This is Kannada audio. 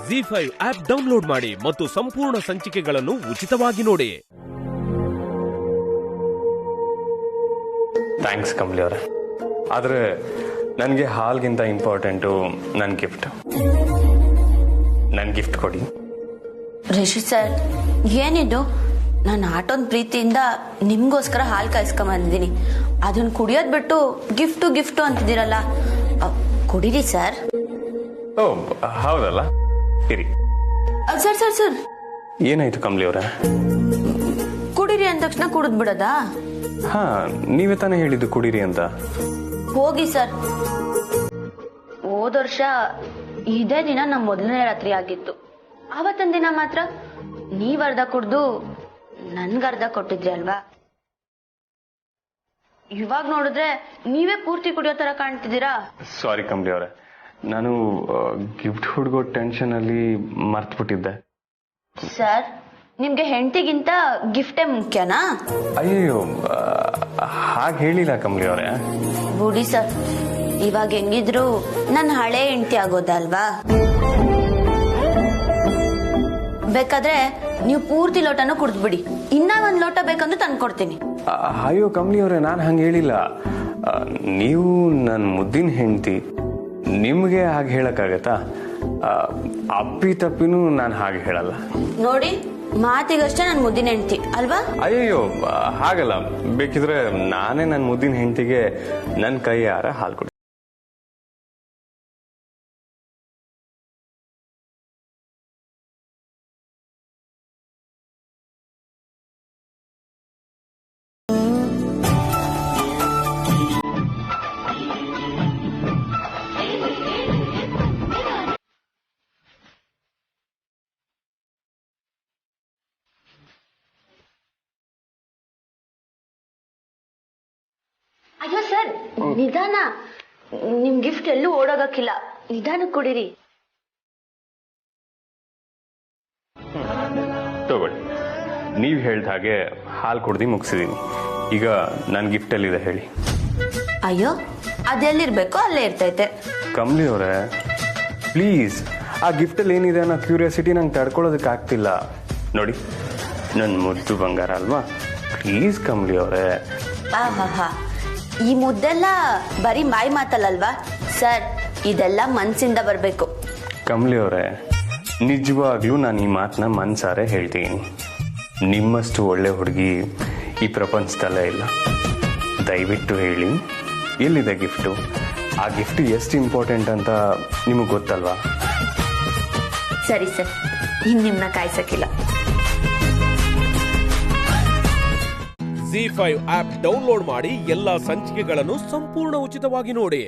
ಜಿ5 ಆಪ್ ಡೌನ್ಲೋಡ್ ಮಾಡಿ ಮತ್ತು ಸಂಪೂರ್ಣ ಸಂಚಿಕೆಗಳನ್ನು ಉಚಿತವಾಗಿ ನೋಡಿ. ಥ್ಯಾಂಕ್ಸ್ ಕಮಲಿ ಅವರೇ, ಆದರೆ ನನಗೆ ಹಾಲ್ಗಿಂತ ಇಂಪಾರ್ಟೆಂಟು ನನ್ನ ಗಿಫ್ಟ್ ಕೊಡಿ. ರಿಷಿ ಸರ್, ಏನಿದು? ನಾನು ಆಟೋನ್ ಪ್ರೀತಿಯಿಂದ ನಿಮ್ಗೋಸ್ಕರ ಹಾಲು ಕಾಯಿಸ್ಕೊಂಬಂದಿದ್ದೀನಿ. ಅದನ್ನ ಕುಡಿಯೋದ್ ಬಿಟ್ಟು ಗಿಫ್ಟು ಅಂತಿದ್ದೀರಲ್ಲ, ಕುಡೀರಿ ಸರ್. ಓ ಹೌದಲ್ಲ, ಇರಿ. ಸರ್ ಸರ್ ಸರ್ ಏನಾಯ್ತು ಕಮಲಿ ಅವರೇ? ಕುಡೀರಿ ಅಂದ ತಕ್ಷಣ ಕುಡಿದ್ ಬಿಡೋದಾ? ಹಾ, ನೀವೇ ತಾನೇ ಹೇಳಿದ್ದು ಕುಡೀರಿ ಅಂತ. ಹೋಗಿ ಸರ್. ಹೋದ ವರ್ಷ ಇದೇ ದಿನ ನಮ್ಮ ಮೊದಲನೇ ರಾತ್ರಿ ಆಗಿತ್ತು. ಆವತ್ತೊಂದ್ ದಿನ ಮಾತ್ರ ನೀವ್ ಅರ್ಧ ಕುಡ್ದು ನನ್ಗರ್ಧ ಕೊಟ್ಟಿದ್ರಿ ಅಲ್ವಾ? ಇವಾಗ ನೋಡಿದ್ರೆ ನೀವೇ ಪೂರ್ತಿ ಕುಡಿಯೋ ತರ ಕಾಣ್ತಿದ್ದೀರಾ. ಸಾರಿ ಕಮಲಿ ಅವರೇ, ನಾನು ಗಿಫ್ಟ್ ಹುಡ್ಗೋ ಟೆನ್ಷನ್ ಅಲ್ಲಿ ಮರ್ತ್ಬಿಟ್ಟಿದ್ದೆ. ಸರ್, ನಿಮ್ಗೆ ಹೆಂಡತಿಗಿಂತ ಗಿಫ್ಟೇ ಮುಖ್ಯನಾ? ಅಯ್ಯೋ, ಹಾಗೆ ಹೇಳಿಲ್ಲ ಕಮಲಿ ಅವರೇ. ಬುಡಿ ಸರ್, ಇವಾಗ ಹೆಂಗಿದ್ರು ನನ್ನ ಹಳೆ ಹೆಂಡತಿ ಆಗೋದಲ್ವಾ? ಬೇಕಾದ್ರೆ ನೀವು ಪೂರ್ತಿ ಲೋಟನೂ ಕುಡಿದ್ಬಿಡಿ. ಇನ್ನ ಒಂದ್ ಲೋಟ ಬೇಕಂದ್ರೆ ತಂದ್ಕೊಡ್ತೀನಿ. ಅಯ್ಯೋ ಕಮಲಿ ಅವರೇ, ನಾನು ಹಂಗೆ ಹೇಳಿಲ್ಲ. ನೀವು ನನ್ನ ಮುದ್ದಿನ ಹೆಂಡತಿ, ನಿಮ್ಗೆ ಹಾಗೆ ಹೇಳಕ್ಕಾಗತ್ತಾ? ಅಪ್ಪಿ ತಪ್ಪಿನೂ ನಾನು ಹಾಗೆ ಹೇಳಲ್ಲ ನೋಡಿ. ಮಾತಿಗಷ್ಟೇ ನನ್ನ ಮುದ್ದಿನ ಹೆಂಡತಿ ಅಲ್ವಾ? ಅಯ್ಯೋ ಹಾಗಲ್ಲ. ಬೇಕಿದ್ರೆ ನಾನೇ ನನ್ನ ಮುದ್ದಿನ ಹೆಂಡತಿಗೆ ನನ್ನ ಕೈಯಾರ ಹಾಲು ಕೊಡಿ. ಅಯ್ಯೋ ಸರ್, ನಿಧಾನ. ನಿಮ್ ಗಿಫ್ಟ್ ಎಲ್ಲೂ ಓಡೋಗಕ್ಕಿಲ್ಲ, ನಿಧಾನ ಕುಡೀರಿ. ತಗೊಳ್ಳಿ, ನೀವು ಹೇಳ್ದ ಹಾಗೆ ಹಾಲು ಕುಡ್ದು ಮುಗಿಸಿದೀನಿ. ಈಗ ನನ್ನ ಗಿಫ್ಟ್ ಎಲ್ಲಿದೆ ಹೇಳಿ? ಅಯ್ಯೋ, ಅದೆಲ್ಲಿರ್ಬೇಕೋ ಅಲ್ಲೇ ಇರ್ತೈತೆ. ಕಮಲಿ ಅವರೇ ಪ್ಲೀಸ್, ಆ ಗಿಫ್ಟಲ್ಲಿ ಏನಿದೆ ಅನ್ನೋ ಕ್ಯೂರಿಯಾಸಿಟಿ ನಂಗೆ ತಡ್ಕೊಳ್ಳೋದಕ್ಕೆ ಆಗ್ತಿಲ್ಲ. ನೋಡಿ, ನನ್ನ ಮುದ್ದು ಬಂಗಾರ ಅಲ್ವಾ? ಪ್ಲೀಸ್ ಕಮಲಿ ಅವರೇ. ಆಹಾ, ಈ ಮುದ್ದೆಲ್ಲ ಬರೀ ಮಾಯಿ ಮಾತಲ್ಲಲ್ವಾ ಸರ್? ಇದೆಲ್ಲ ಮನ್ಸಿಂದ ಬರ್ಬೇಕು. ಕಮಲಿ ಅವರೇ, ನಿಜವಾಗ್ಲೂ ನಾನು ಈ ಮಾತನ್ನ ಮನ್ಸಾರೆ ಹೇಳ್ತೀನಿ. ನಿಮ್ಮಷ್ಟು ಒಳ್ಳೆ ಹುಡುಗಿ ಈ ಪ್ರಪಂಚದಲ್ಲೇ ಇಲ್ಲ. ದಯವಿಟ್ಟು ಹೇಳಿ, ಎಲ್ಲಿದೆ ಗಿಫ್ಟು? ಆ ಗಿಫ್ಟ್ ಎಷ್ಟು ಇಂಪಾರ್ಟೆಂಟ್ ಅಂತ ನಿಮಗೆ ಗೊತ್ತಲ್ವಾ? ಸರಿ ಸರ್, ಇನ್ ನಿಮ್ನ ಕಾಯ್ಸಕ್ಕಿಲ್ಲ. ಜಿ5 ಆಪ್ ಡೌನ್ಲೋಡ್ ಮಾಡಿ ಎಲ್ಲಾ ಸಂಚಿಕೆಗಳನ್ನು ಸಂಪೂರ್ಣ ಉಚಿತವಾಗಿ ನೋಡಿ.